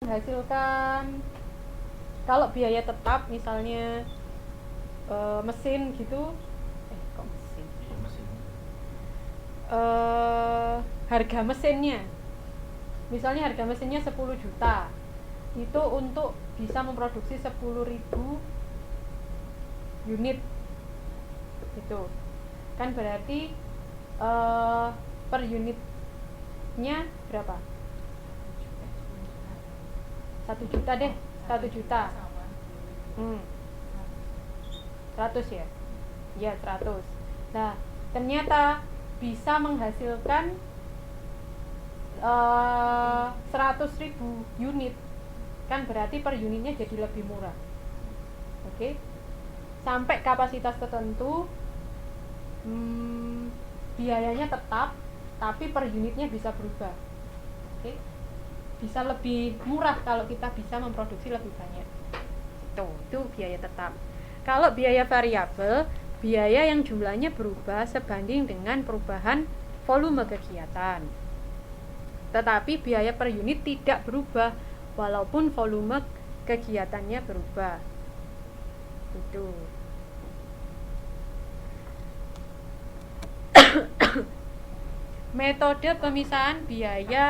menghasilkan, kalau biaya tetap misalnya mesin gitu, kok mesin? Iya, mesin. Harga mesinnya, misalnya harga mesinnya 10 juta, itu untuk bisa memproduksi 10.000 unit, itu kan berarti per unitnya berapa? 1 juta deh, 1 juta. 100 ya? Iya 100. Nah ternyata bisa menghasilkan 100.000 unit, kan berarti per unitnya jadi lebih murah. Oke? Sampai kapasitas tertentu biayanya tetap, tapi per unitnya bisa berubah. Oke? Bisa lebih murah kalau kita bisa memproduksi lebih banyak. Itu biaya tetap. Kalau biaya variabel, biaya yang jumlahnya berubah sebanding dengan perubahan volume kegiatan. Tetapi biaya per unit tidak berubah walaupun volume kegiatannya berubah. Itu. Metode pemisahan biaya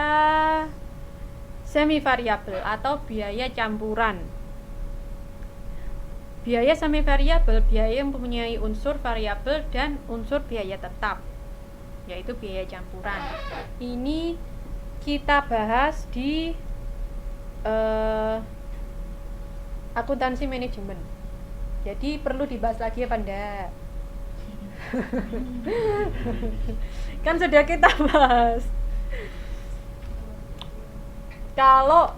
semi variabel atau biaya campuran. Biaya semi variabel biaya yang mempunyai unsur variabel dan unsur biaya tetap, yaitu biaya campuran. Ini kita bahas di akuntansi manajemen. Jadi perlu dibahas lagi apa enggak? Kan sudah kita bahas. Kalau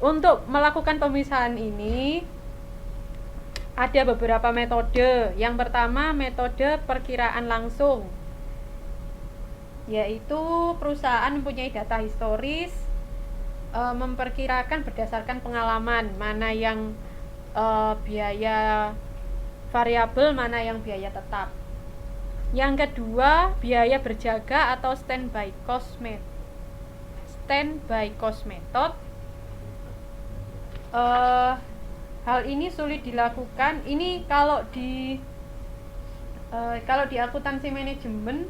untuk melakukan pemisahan ini ada beberapa metode. Yang pertama metode perkiraan langsung, yaitu perusahaan mempunyai data historis, memperkirakan berdasarkan pengalaman mana yang biaya variabel, mana yang biaya tetap. Yang kedua biaya berjaga atau standby cost method. Hal ini sulit dilakukan. Ini kalau di akuntansi manajemen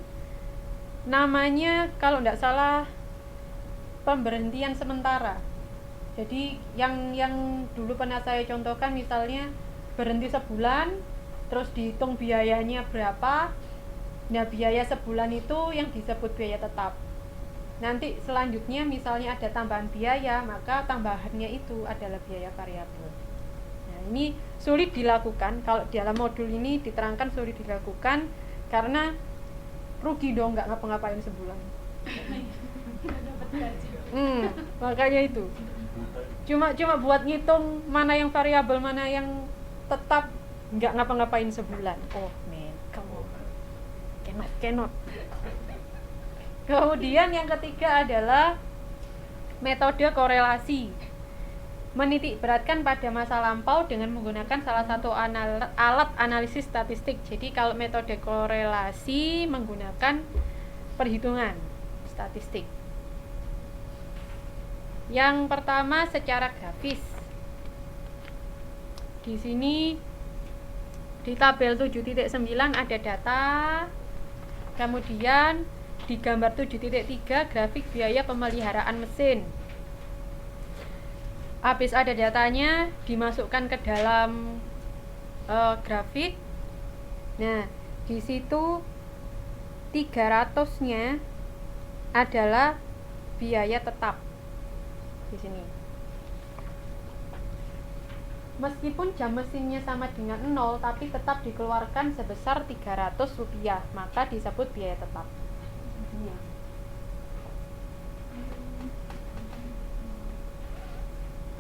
namanya kalau tidak salah pemberhentian sementara. Jadi yang dulu pernah saya contohkan, misalnya berhenti sebulan, terus dihitung biayanya berapa. Nah biaya sebulan itu yang disebut biaya tetap. Nanti selanjutnya misalnya ada tambahan biaya, maka tambahannya itu adalah biaya variabel. Nah ini sulit dilakukan. Kalau dalam modul ini diterangkan sulit dilakukan karena rugi dong nggak ngapa-ngapain sebulan. Makanya itu cuma buat ngitung mana yang variabel mana yang tetap, nggak ngapa-ngapain sebulan. Oh man, kamu cannot. Kemudian yang ketiga adalah metode korelasi. Menitik beratkan pada masa lampau dengan menggunakan salah satu alat analisis statistik. Jadi kalau metode korelasi menggunakan perhitungan statistik. Yang pertama secara grafis. Di sini di tabel 7.9 ada data. Kemudian di gambar 7.3 grafik biaya pemeliharaan mesin. Habis ada datanya dimasukkan ke dalam grafik. Nah, di situ 300-nya adalah biaya tetap. Di sini. Meskipun jam mesinnya sama dengan 0, tapi tetap dikeluarkan sebesar Rp300, maka disebut biaya tetap.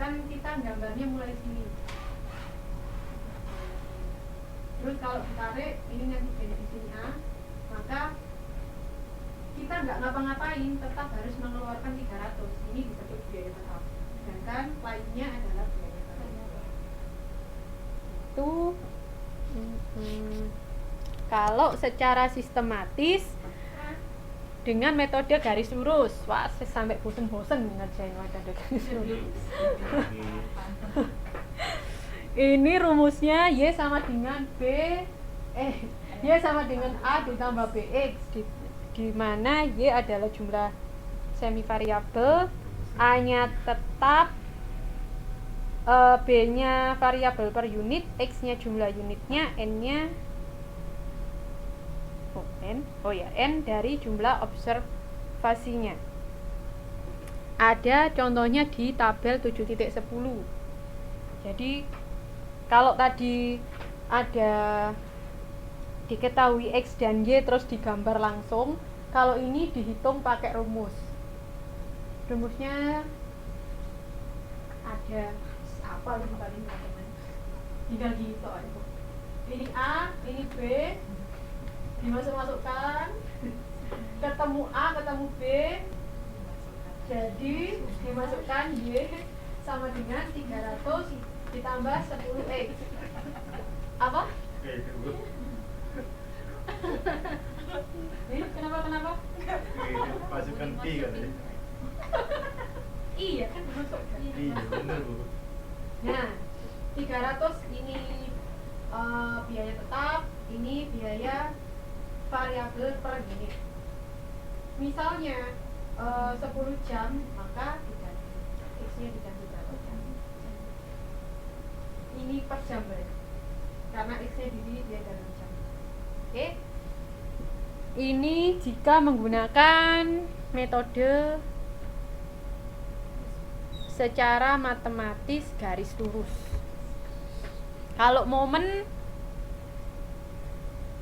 Kan kita gambarnya mulai sini. Terus kalau ditarik, ini nanti jadi di sini A, maka kita nggak ngapa-ngapain, tetap harus mengeluarkan 300. Ini disebut biaya tetap. Sedangkan lainnya adalah biaya itu. Kalau secara sistematis dengan metode garis lurus. Wah, saya sampai bosen-bosen ngerjain metode garis lurus. Ini rumusnya Y sama dengan Y sama dengan A ditambah BX di mana Y adalah jumlah semi variabel, A-nya tetap, B-nya variabel per unit, X-nya jumlah unitnya, N-nya N dari jumlah observasinya. Ada contohnya di tabel 7.10. Jadi kalau tadi ada diketahui X dan Y terus digambar langsung, kalau ini dihitung pakai rumus. Rumusnya ada apa ini paling teman-teman? Tinggal gitu aja. Ini A, ini B, dimasukkan, ketemu A, ketemu B, jadi dimasukkan Y sama dengan 300 ditambah 10X. Apa? Ini kenapa? Masukkan P katanya. Iya kan dimasukkan. Iya benar Bu. Nah, 300 ini biaya tetap, ini biaya variabel per unit. Misalnya 10 jam, maka diganti X-nya diganti berapa jam. Ini per jam berarti, karena X-nya dia dalam jam. Oke. Ini jika menggunakan metode secara matematis garis lurus. Kalau momen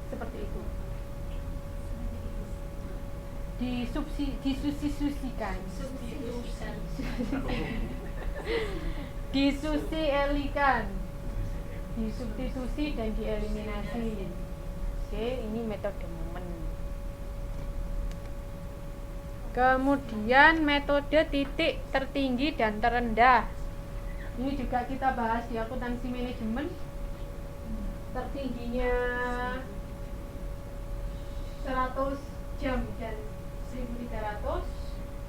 seperti itu. Disusisikan. Disusielikan. Disubstitusi dan dieliminasi. Oke, ini metode momen. Kemudian metode titik tertinggi dan terendah. Ini juga kita bahas di akuntansi manajemen. Tertingginya 100 jam dan 1.300,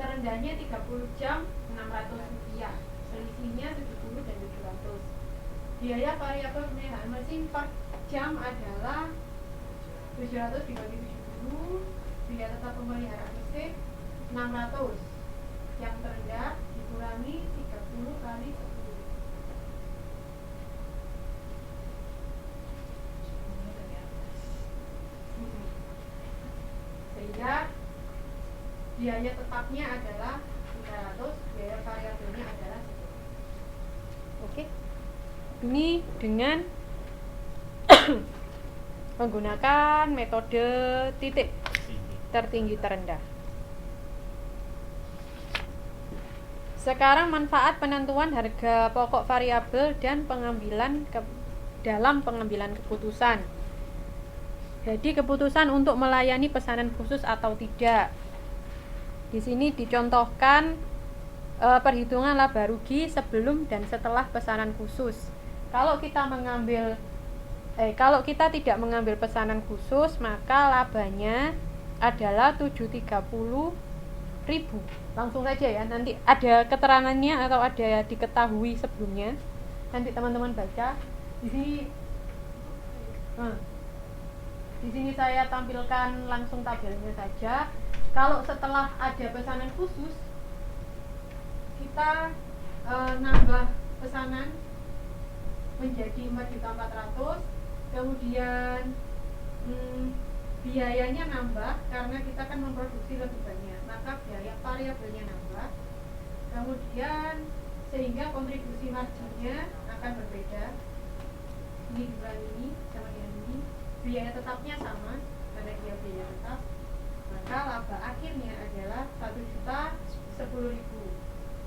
terendahnya 30 jam 600 rupiah. Selisihnya 70 dan 700. Biaya variabel pemeliharaan mesin per jam adalah 700 dibagi 70. Biaya tetap pemeliharaan mesin 600. Yang terendah dikurangi 30 kali 10. Sehingga biaya tetapnya adalah 300, biaya variabelnya adalah 10. Oke. Ini dengan menggunakan metode titik tertinggi terendah. Sekarang manfaat penentuan harga pokok variabel dan dalam pengambilan keputusan. Jadi keputusan untuk melayani pesanan khusus atau tidak. Di sini dicontohkan perhitungan laba rugi sebelum dan setelah pesanan khusus. Kalau kita tidak mengambil pesanan khusus, maka labanya adalah 730.000. Langsung saja ya, nanti ada keterangannya atau ada diketahui sebelumnya. Nanti teman-teman baca. Di sini saya tampilkan langsung tabelnya saja. Kalau setelah ada pesanan khusus, kita nambah pesanan menjadi 4.400.000. Kemudian biayanya nambah karena kita kan memproduksi lebih banyak, maka biaya variabelnya nambah. Kemudian sehingga kontribusi marginnya akan berbeda. Ini dikurangi ini sama dengan ini. Biaya tetapnya sama karena dia biaya tetap. Maka laba akhirnya adalah 1.010.000.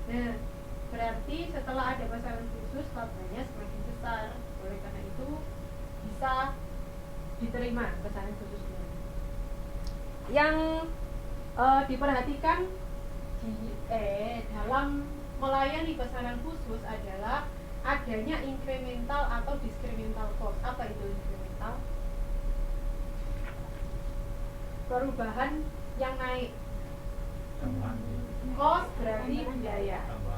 Nah, berarti setelah ada pesanan khusus labanya semakin besar. Oleh karena itu bisa diterima pesanan khususnya. Yang diperhatikan dalam melayani pesanan khusus adalah adanya incremental atau discremental cost. Apa itu incremental? Perubahan yang naik. Tambahan. Cost berarti biaya. Tambahan.